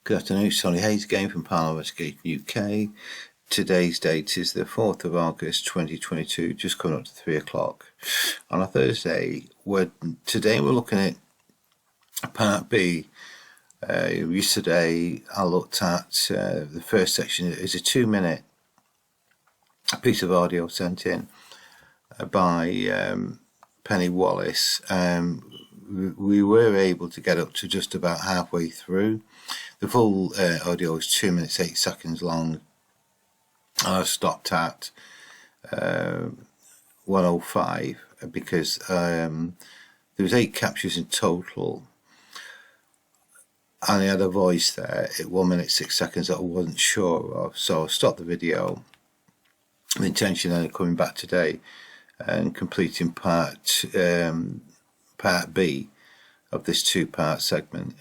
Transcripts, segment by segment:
Good afternoon, it's Tony Hayes again from Paranormal Investigation UK. Today's date is the 4th of August 2022, just coming up to 3 o'clock on a Thursday. Today we're looking at Part B. Yesterday I looked at the first section. It's a 2-minute piece of audio sent in by Penny Wallace. We were able to get up to just about halfway through. The full audio is 2 minutes 8 seconds long. I stopped at 105 because there was 8 captures in total, and he had a voice there at 1 minute 6 seconds that I wasn't sure of, so I stopped the video. The intention then of coming back today and completing part B of this 2-part segment.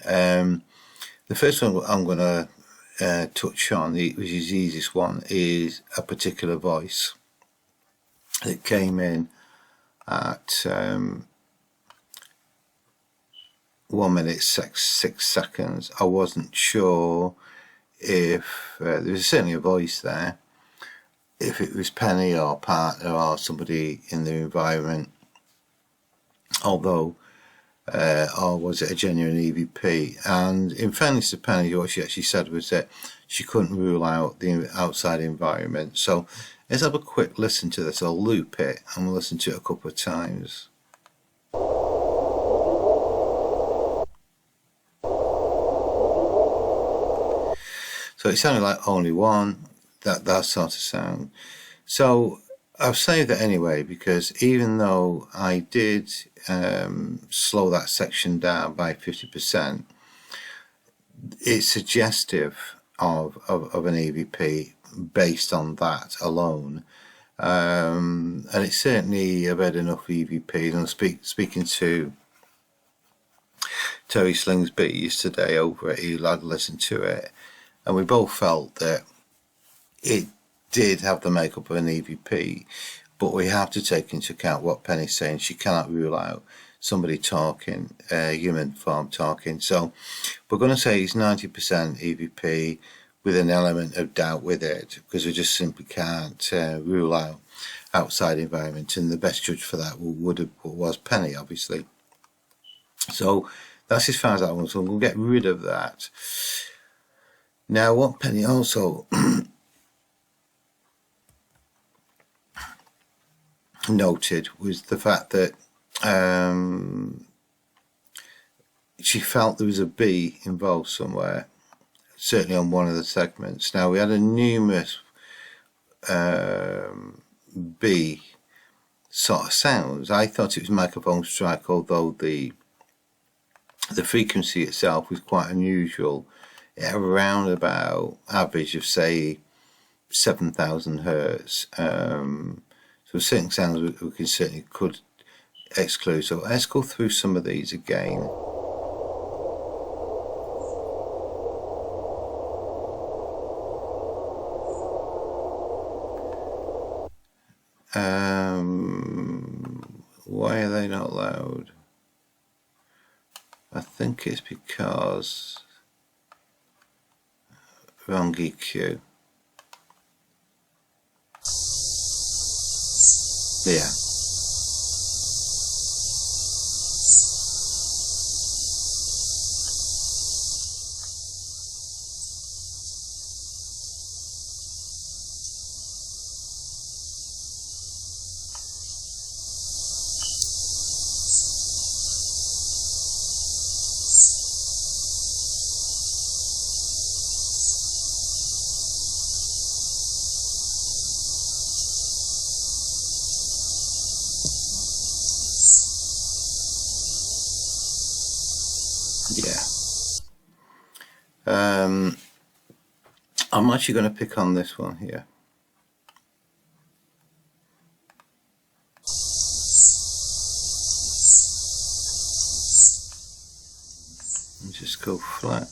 The first one I'm going to touch on, which is the easiest one, is a particular voice that came in at 1 minute 6 seconds. I wasn't sure if there was certainly a voice there, if it was Penny or partner or somebody in the environment, although or was it a genuine EVP? And in fairness to Penny, what she actually said was that she couldn't rule out the outside environment. So let's have a quick listen to this. I'll loop it and we'll listen to it a couple of times. So it sounded like only one, that sort of sound. So I've saved it anyway, because even though I did slow that section down by 50%, it's suggestive of an EVP based on that alone. And it's certainly, I've had enough EVPs. And speaking to Terry Slingsby yesterday over at I'd listened to it, and we both felt that it did have the makeup of an EVP, but we have to take into account what Penny's saying. She cannot rule out somebody talking, human form talking. So we're going to say it's 90% EVP with an element of doubt with it, because we just simply can't rule out outside environment, and the best judge for that was Penny, obviously. So that's as far as that one. So we'll get rid of that. Now, what Penny also noted was the fact that she felt there was a bee involved somewhere, certainly on one of the segments. Now, we had a numerous bee sort of sounds. I thought it was microphone strike, although the frequency itself was quite unusual, around about average of say 7,000 hertz. So certain sounds we can certainly could exclude. So let's go through some of these again. Why are they not loud? I think it's because wrong EQ. Yeah. I'm actually going to pick on this one here. And just go flat.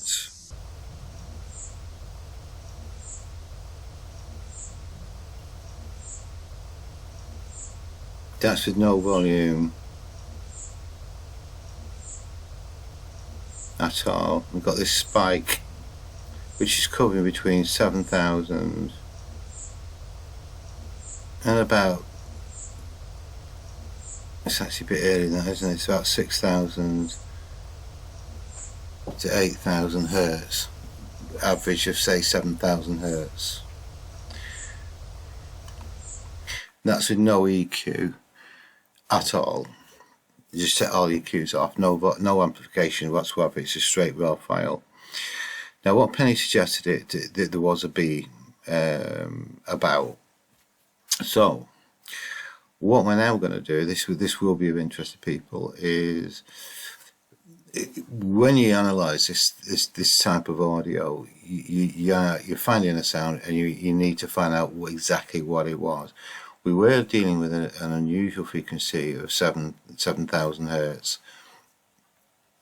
That's with no volume at all. We've got this spike which is covering between 7,000 and about, it's actually a bit earlier than that, isn't it? It's about 6,000 to 8,000 hertz, average of say 7,000 hertz. That's with no EQ at all. You just set all EQs off, no amplification whatsoever. It's a straight raw file. Now, what Penny suggested that there was a B about. So, what we're now going to do, this will be of interest to people, is when you analyse this type of audio, you're finding a sound and you need to find out exactly what it was. We were dealing with an unusual frequency of 7,000 hertz,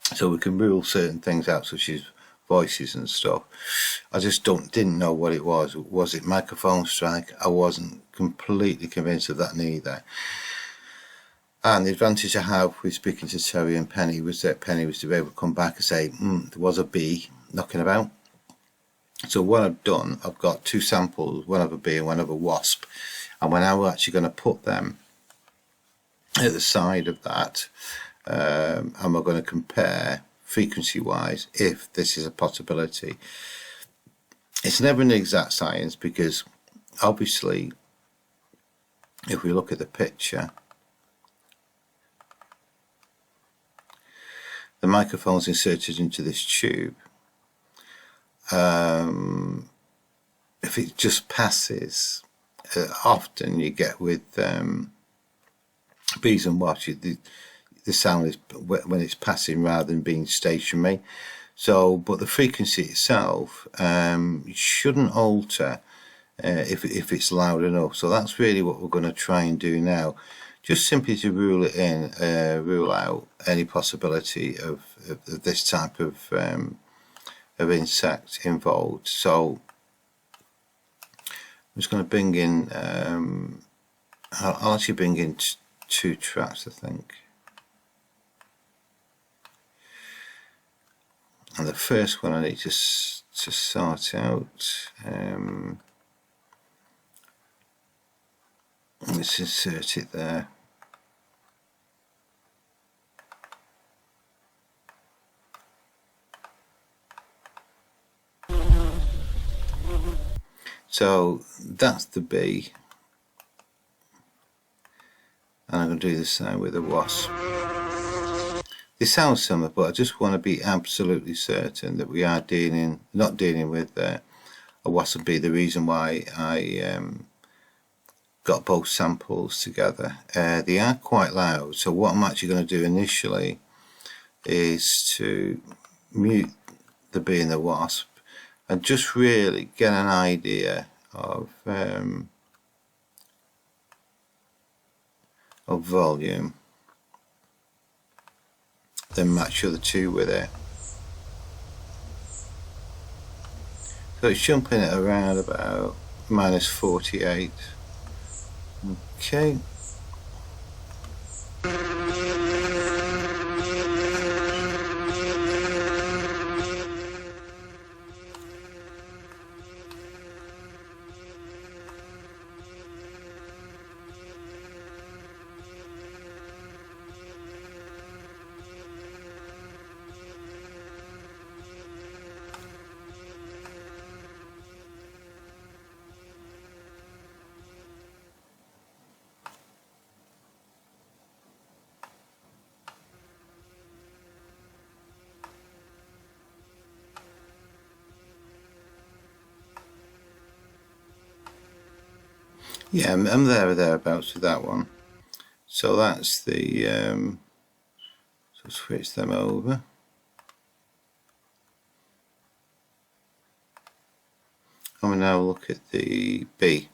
so we can rule certain things out, such as voices and stuff. I just didn't know what it was. Was it microphone strike? I wasn't completely convinced of that neither. And the advantage I have with speaking to Terry and Penny was that Penny was to be able to come back and say, there was a bee knocking about. So what I've done, I've got two samples, one of a bee and one of a wasp. And we're now actually going to put them at the side of that. And we're going to compare frequency-wise if this is a possibility. It's never an exact science, because obviously if we look at the picture, the microphone's inserted into this tube. If it just passes, often you get with bees and wasps, the sound is when it's passing rather than being stationary. So, but the frequency itself shouldn't alter if it's loud enough. So that's really what we're going to try and do now, just simply to rule out any possibility of this type of insect involved. So I'm just going to bring in, I'll actually bring in two tracks, I think. And the first one I need to sort out. Let's insert it there. So that's the bee, and I'm going to do the same with the wasp. They sound similar, but I just want to be absolutely certain that we are not dealing with a wasp bee. The reason why I got both samples together, they are quite loud. So what I'm actually going to do initially is to mute the bee and the wasp, and just really get an idea of volume, then match the two with it. So it's jumping at around about -48. Okay. Yeah, I'm there or thereabouts with that one. So that's the, so switch them over. And we now look at the B.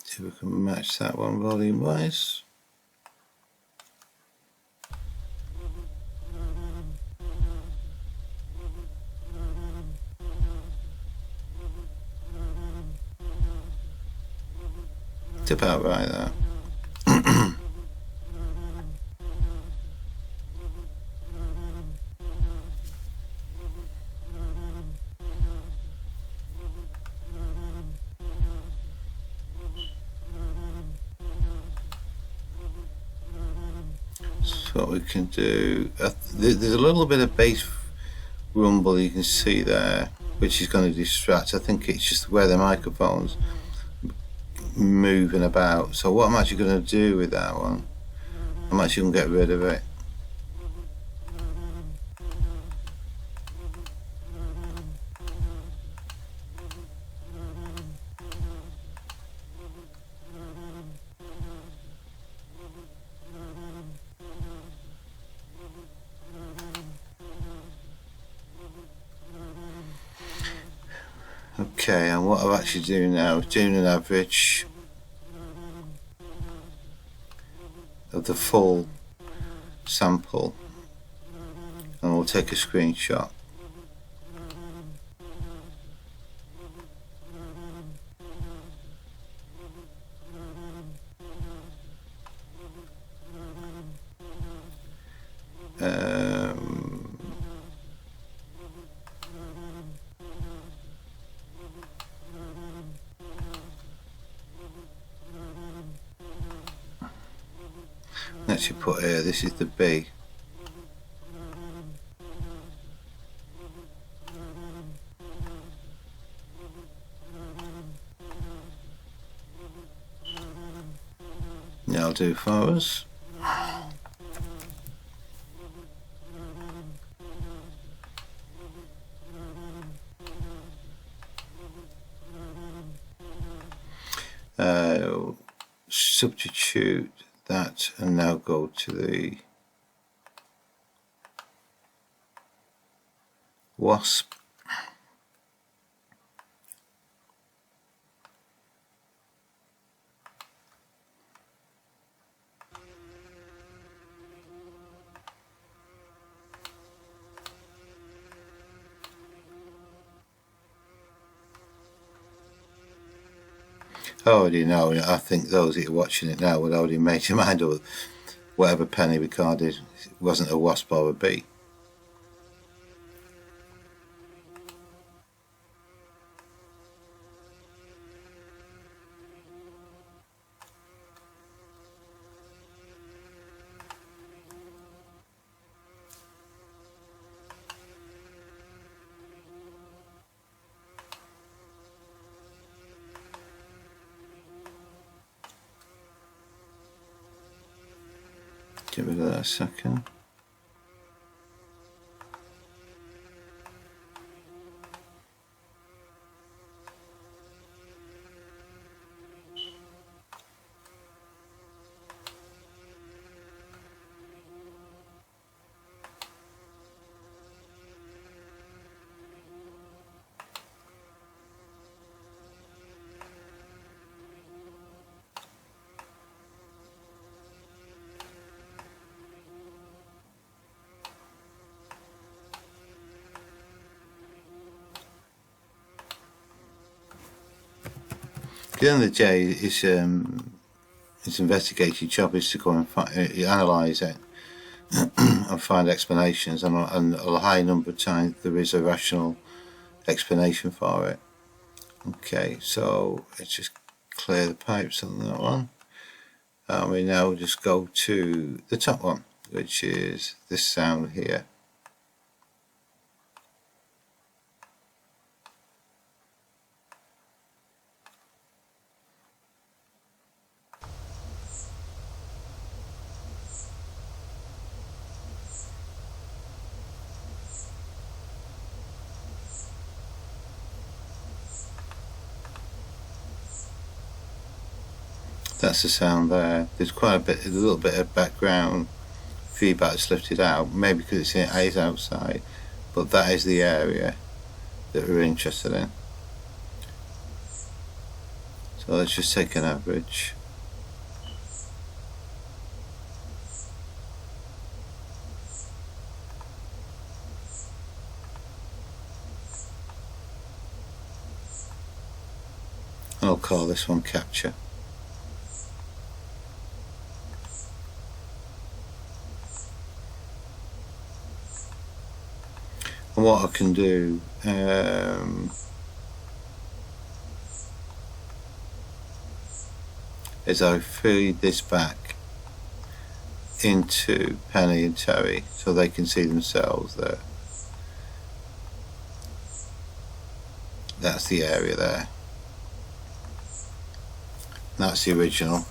See if we can match that one volume wise. About right there. So what we can do, there's a little bit of bass rumble you can see there, which is going to distract. I think it's just where the microphone's moving about. So what I'm actually going to do with that one, I'm actually going to get rid of it. Okay, and what I'm actually doing now is doing an average of the full sample, and we'll take a screenshot. Let's put here, this is the B. That'll do for us. Substitute that and now go to the wasp. I already know, I think those that are watching it now would already make your mind up whatever penny recorded wasn't a wasp or a bee. Get rid of that a second. At the end of the day, its investigative job is to go and analyse it and find explanations, and a high number of times there is a rational explanation for it. Okay, so let's just clear the pipes on that one, and we now just go to the top one, which is this sound here. That's the sound there. There's quite a little bit of background feedback that's lifted out, maybe because it is outside, but that is the area that we're interested in. So let's just take an average. I'll call this one capture. And what I can do, is I feed this back into Penny and Terry so they can see themselves there. That's the area there. That's the original.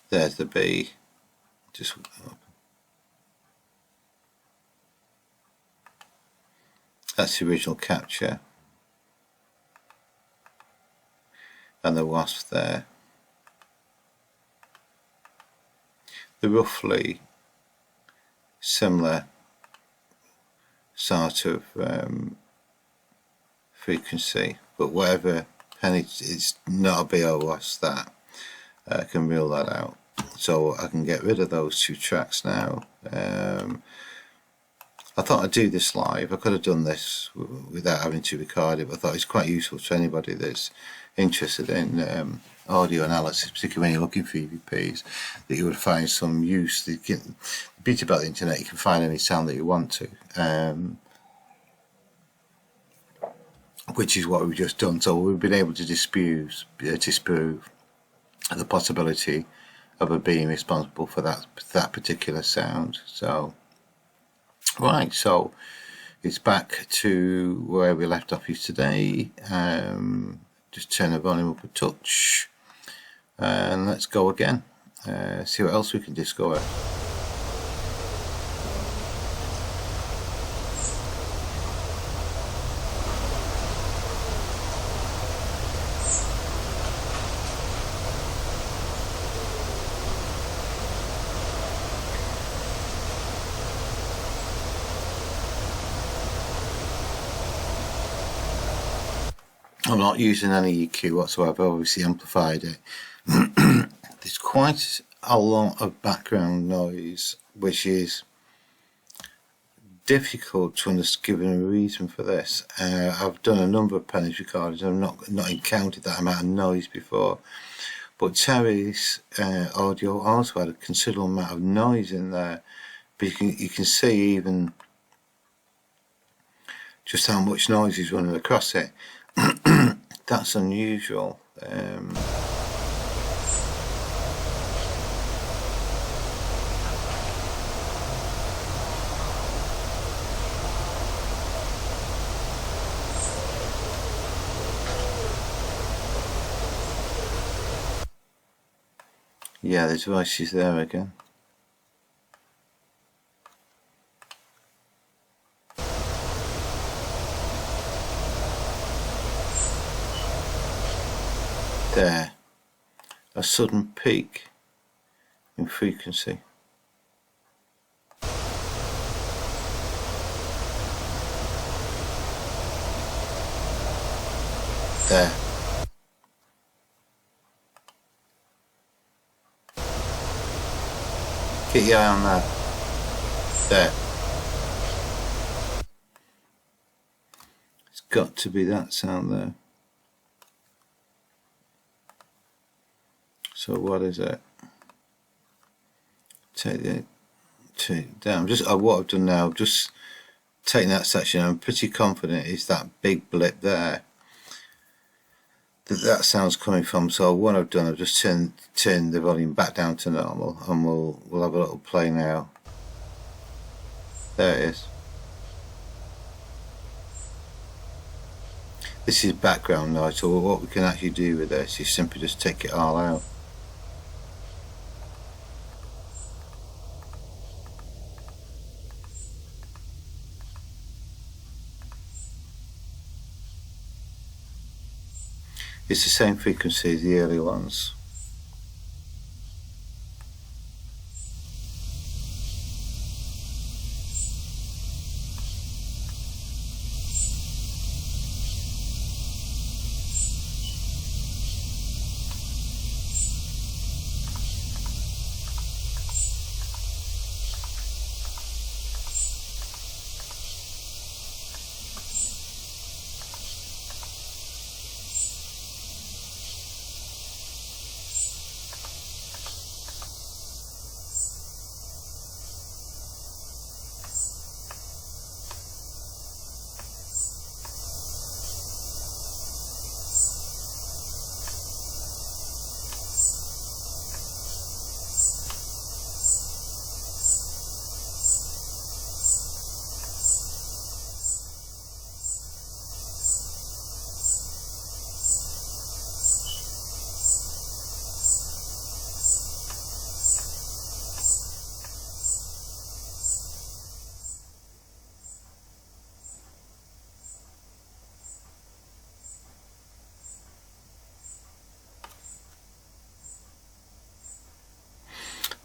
There's the bee. Just that's the original capture. And the wasp there. They're roughly similar sort of frequency, but whatever Penny, it's not a bee or wasp, that I can rule that out. So I can get rid of those two tracks now. I thought I'd do this live. I could have done this without having to record it, but I thought it's quite useful to anybody that's interested in audio analysis, particularly when you're looking for EVPs, that you would find some use. The beauty about the internet, you can find any sound that you want to, which is what we've just done. So we've been able to disprove the possibility of a being responsible for that particular sound. So right, so it's back to where we left off yesterday. Just turn the volume up a touch and let's go again. See what else we can discover. I'm not using any EQ whatsoever, I've obviously amplified it. There's quite a lot of background noise, which is difficult to understand given a reason for this. I've done a number of Penny's recordings and I've not encountered that amount of noise before. But Terry's audio also had a considerable amount of noise in there. But you can see even just how much noise is running across it. That's unusual. Yeah, there's voices there again. There, a sudden peak in frequency. There. Keep your eye on that. There. It's got to be that sound there. So what is it? Take it down. What I've done now, just taking that section. I'm pretty confident it's that big blip there that sound's coming from. So what I've done, I've just turned the volume back down to normal, and we'll have a little play now. There it is. This is background noise. So what we can actually do with this is simply just take it all out. It's the same frequency as the early ones.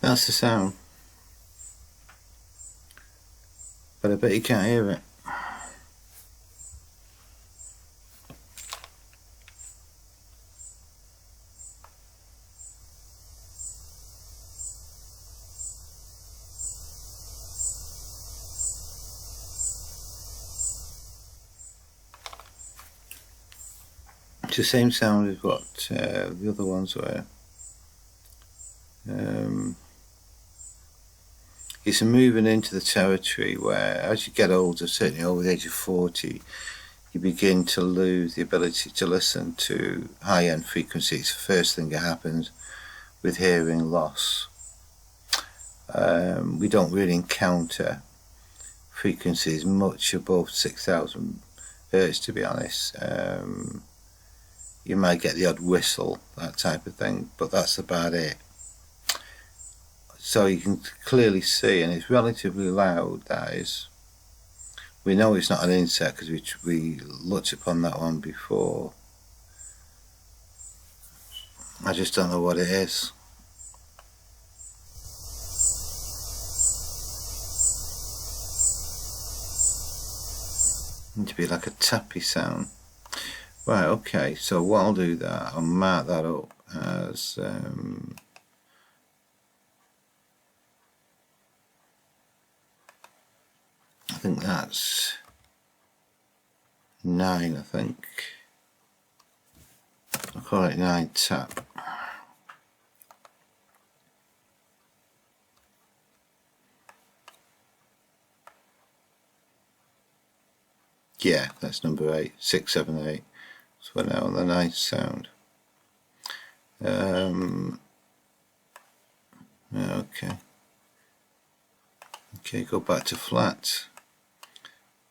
That's the sound. But I bet you can't hear it. It's the same sound as what the other ones were. It's moving into the territory where, as you get older, certainly over the age of 40, you begin to lose the ability to listen to high-end frequencies. It's the first thing that happens with hearing loss. We don't really encounter frequencies much above 6,000 hertz, to be honest. You might get the odd whistle, that type of thing, but that's about it. So you can clearly see, and it's relatively loud, that is. We know it's not an insect because we looked upon that one before. I just don't know what it is. Need to be like a tappy sound. Right, okay, so what I'll do that, I'll mark that up as I think that's 9, I think. I'll call it 9 tap. Yeah, that's number 8, 6, 7, 8. So we're now on the 9th sound. Okay, go back to flat.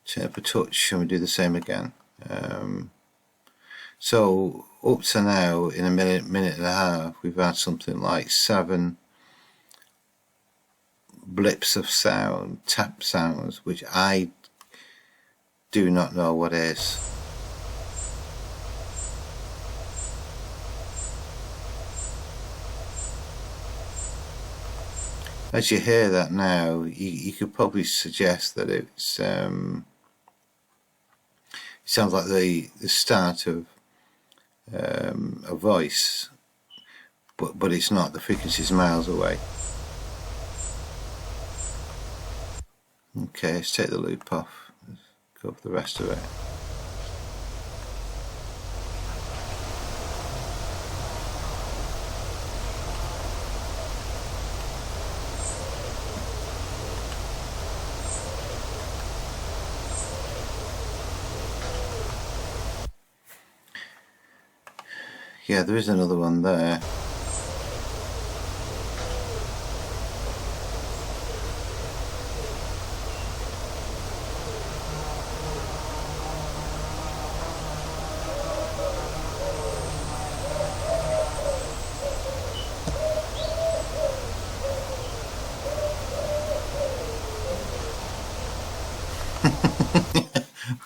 Turn up a touch and we do the same again. So up to now, in a minute and a half, we've had something like 7 blips of sound, tap sounds, which I do not know what is. As you hear that now, you could probably suggest that it's it sounds like the start of a voice, but it's not. The frequency is miles away. Okay, let's take the loop off. Let's go for the rest of it. Yeah, there is another one there.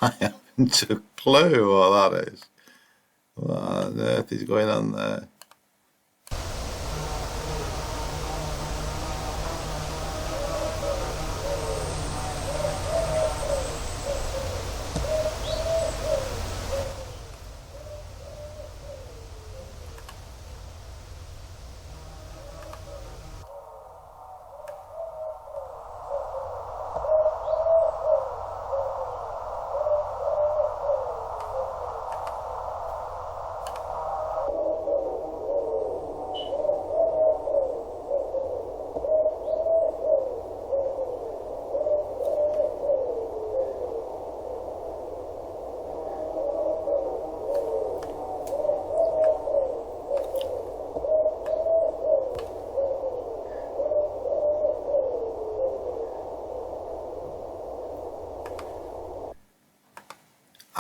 I haven't a clue what that is. What on earth is going on there?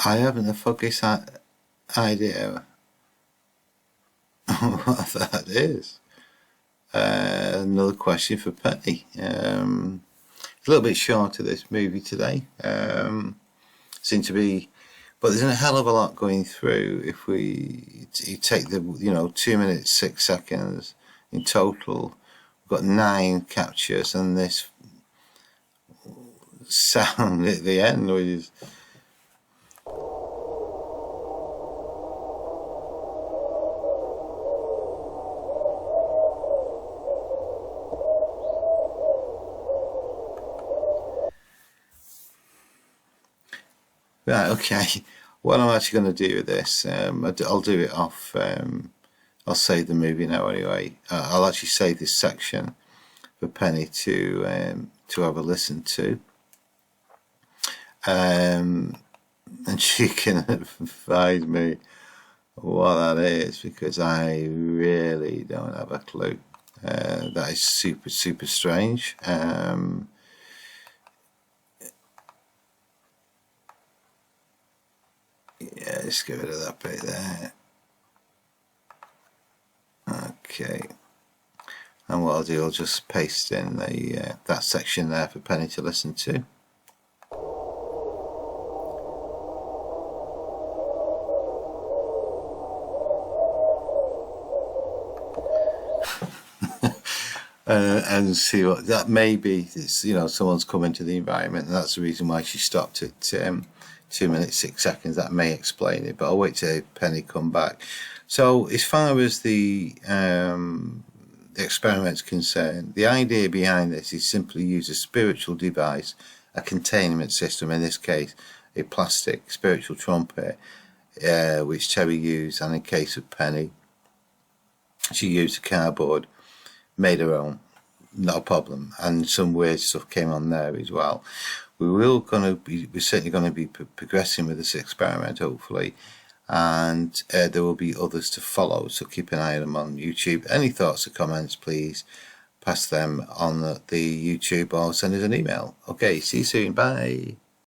I haven't the foggiest idea what that is. Another question for Penny. It's a little bit short of this movie today. Seems to be, but there's a hell of a lot going through. If you take the 2 minutes 6 seconds in total, we've got 9 captures and this sound at the end, which is right. Okay, what I'm actually going to do with this, I'll do it off. I'll save the movie now anyway. I'll actually save this section for Penny to have a listen to, and she can advise me what that is, because I really don't have a clue. That is super strange. Yeah, let's get rid of that bit there. Okay, and what I'll do, I'll just paste in the that section there for Penny to listen to. And see what that may be. It's, you know, someone's come into the environment, and that's the reason why she stopped at 2 minutes 6 seconds. That may explain it, but I'll wait till Penny come back. So as far as the experiment's concerned, the idea behind this is simply use a spiritual device, a containment system, in this case a plastic spiritual trumpet, which Terry used, and in case of Penny, she used a cardboard, made her own, no problem, and some weird stuff came on there as well. We're certainly going to be progressing with this experiment, hopefully, and there will be others to follow, so keep an eye on them on YouTube. Any thoughts or comments, please pass them on the YouTube or send us an email. Okay, see you soon, bye.